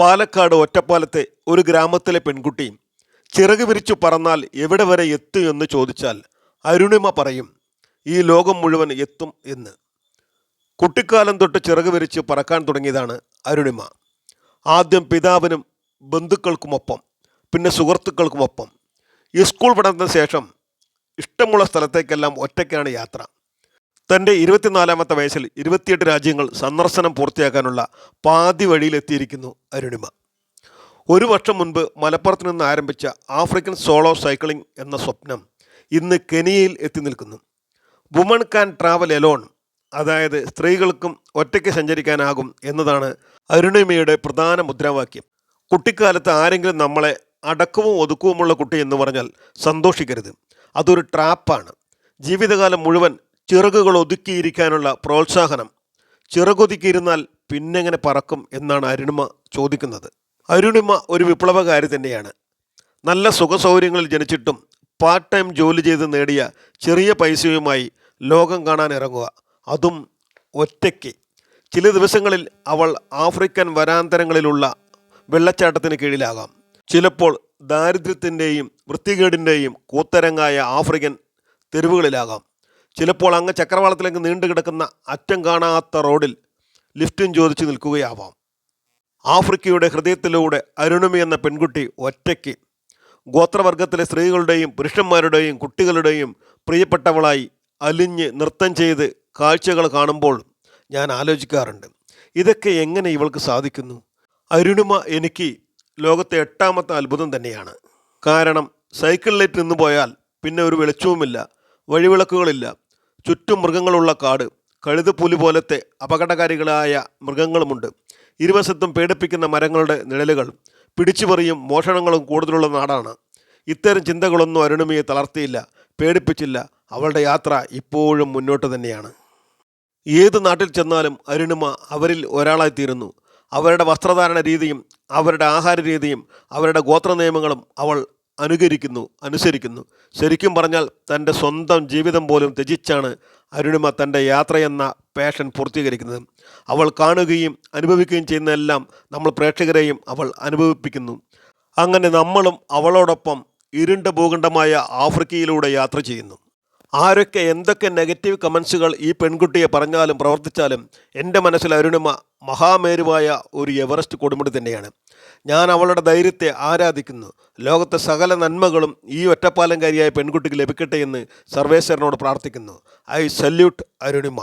പാലക്കാട് ഒറ്റപ്പാലത്തെ ഒരു ഗ്രാമത്തിലെ പെൺകുട്ടി ചിറക് വിരിച്ചു പറന്നാൽ എവിടെ വരെ എത്തും എന്ന് ചോദിച്ചാൽ അരുണിമ പറയും, ഈ ലോകം മുഴുവൻ എത്തും എന്ന്. കുട്ടിക്കാലം തൊട്ട് ചിറക് വിരിച്ച് പറക്കാൻ തുടങ്ങിയതാണ് അരുണിമ. ആദ്യം പിതാവിനും ബന്ധുക്കൾക്കുമൊപ്പം, പിന്നെ സുഹൃത്തുക്കൾക്കുമൊപ്പം. ഈ സ്കൂൾ പഠനത്തിന് ശേഷം ഇഷ്ടമുള്ള സ്ഥലത്തേക്കെല്ലാം ഒറ്റയ്ക്കാണ് യാത്ര. തൻ്റെ 24-ാമത്തെ വയസ്സിൽ 28 രാജ്യങ്ങൾ സന്ദർശനം പൂർത്തിയാക്കാനുള്ള പാതി വഴിയിലെത്തിയിരിക്കുന്നു അരുണിമ. ഒരു വർഷം മുൻപ് മലപ്പുറത്ത് നിന്ന് ആരംഭിച്ച ആഫ്രിക്കൻ സോളോ സൈക്ലിംഗ് എന്ന സ്വപ്നം ഇന്ന് കെനിയയിൽ എത്തി നിൽക്കുന്നു. വുമൺ ക്യാൻ ട്രാവൽ എലോൺ, അതായത് സ്ത്രീകൾക്കും ഒറ്റയ്ക്ക് സഞ്ചരിക്കാനാകും എന്നതാണ് അരുണിമയുടെ പ്രധാന മുദ്രാവാക്യം. കുട്ടിക്കാലത്ത് ആരെങ്കിലും നമ്മളെ അടക്കവും ഒതുക്കവുമുള്ള കുട്ടി എന്ന് പറഞ്ഞാൽ സന്തോഷിക്കരുത്, അതൊരു ട്രാപ്പാണ്. ജീവിതകാലം മുഴുവൻ ചിറകുകൾ ഒതുക്കിയിരിക്കാനുള്ള പ്രോത്സാഹനം. ചിറകൊതുക്കിയിരുന്നാൽ പിന്നെങ്ങനെ പറക്കും എന്നാണ് അരുണിമ ചോദിക്കുന്നത്. അരുണിമ ഒരു വിപ്ലവകാരി തന്നെയാണ്. നല്ല സുഖസൗകര്യങ്ങളിൽ ജനിച്ചിട്ടും പാർട്ട് ടൈം ജോലി ചെയ്ത് നേടിയ ചെറിയ പൈസയുമായി ലോകം കാണാൻ ഇറങ്ങുക, അതും ഒറ്റയ്ക്ക്. ചില ദിവസങ്ങളിൽ അവൾ ആഫ്രിക്കൻ വനാന്തരങ്ങളിലുള്ള വെള്ളച്ചാട്ടത്തിന് കീഴിലാകാം. ചിലപ്പോൾ ദാരിദ്ര്യത്തിൻ്റെയും വൃത്തികേടിൻ്റെയും കൂത്തരങ്ങായ ആഫ്രിക്കൻ തെരുവുകളിലാകാം. ചിലപ്പോൾ അങ്ങ് ചക്രവാളത്തിലേക്ക് നീണ്ടു കിടക്കുന്ന അറ്റം കാണാത്ത റോഡിൽ ലിഫ്റ്റും ചോദിച്ചു നിൽക്കുകയാവാം. ആഫ്രിക്കയുടെ ഹൃദയത്തിലൂടെ അരുണിമ എന്ന പെൺകുട്ടി ഒറ്റയ്ക്ക് ഗോത്രവർഗത്തിലെ സ്ത്രീകളുടെയും പുരുഷന്മാരുടെയും കുട്ടികളുടെയും പ്രിയപ്പെട്ടവളായി അലിഞ്ഞ് നൃത്തം ചെയ്ത് കാഴ്ചകൾ കാണുമ്പോൾ ഞാൻ ആലോചിക്കാറുണ്ട്, ഇതൊക്കെ എങ്ങനെ ഇവൾക്ക് സാധിക്കുന്നു? അരുണിമ എനിക്ക് ലോകത്തെ 8ാമത്തെ അത്ഭുതം തന്നെയാണ്. കാരണം സൈക്കിളിലേക്ക് നിന്ന് പോയാൽ പിന്നെ ഒരു വെളിച്ചവുമില്ല, വഴിവിളക്കുകളില്ല, ചുറ്റും മൃഗങ്ങളുള്ള കാട്, കഴുതുപുലി പോലത്തെ അപകടകാരികളായ മൃഗങ്ങളുമുണ്ട്. ഇരുവശത്തും പേടിപ്പിക്കുന്ന മരങ്ങളുടെ നിഴലുകൾ, പിടിച്ചുപറിയും മോഷണങ്ങളും കൂടുതലുള്ള നാടാണ്. ഇത്തരം ചിന്തകളൊന്നും അരുണിമയെ തളർത്തിയില്ല, പേടിപ്പിച്ചില്ല. അവളുടെ യാത്ര ഇപ്പോഴും മുന്നോട്ട് തന്നെയാണ്. ഏത് നാട്ടിൽ ചെന്നാലും അരുണിമ അവരിൽ ഒരാളായിത്തീരുന്നു. അവരുടെ വസ്ത്രധാരണ രീതിയും അവരുടെ ആഹാര രീതിയും അവരുടെ ഗോത്ര നിയമങ്ങളും അവൾ അനുസരിക്കുന്നു. ശരിക്കും പറഞ്ഞാൽ തൻ്റെ സ്വന്തം ജീവിതം പോലും ത്യജിച്ചാണ് അരുണിമ തൻ്റെ യാത്രയെന്ന പാഷൻ പൂർത്തീകരിക്കുന്നത്. അവൾ കാണുകയും അനുഭവിക്കുകയും ചെയ്യുന്നതെല്ലാം നമ്മൾ പ്രേക്ഷകരെയും അവൾ അനുഭവിപ്പിക്കുന്നു. അങ്ങനെ നമ്മളും അവളോടൊപ്പം ഇരുണ്ട ഭൂഖണ്ഡമായ ആഫ്രിക്കയിലൂടെ യാത്ര ചെയ്യുന്നു. ആരൊക്കെ എന്തൊക്കെ നെഗറ്റീവ് കമൻസുകൾ ഈ പെൺകുട്ടിയെ പറഞ്ഞാലും പ്രവർത്തിച്ചാലും എൻ്റെ മനസ്സിൽ അരുണിമ മഹാമേരുവായ ഒരു എവറസ്റ്റ് കൊടുമുടി തന്നെയാണ്. ഞാൻ അവളുടെ ധൈര്യത്തെ ആരാധിക്കുന്നു. ലോകത്തെ സകല നന്മകളും ഈ ഒറ്റപ്പാലംകാരിയായ പെൺകുട്ടിക്ക് ലഭിക്കട്ടെ എന്ന് സർവേശ്വരനോട് പ്രാർത്ഥിക്കുന്നു. I salute Arunima.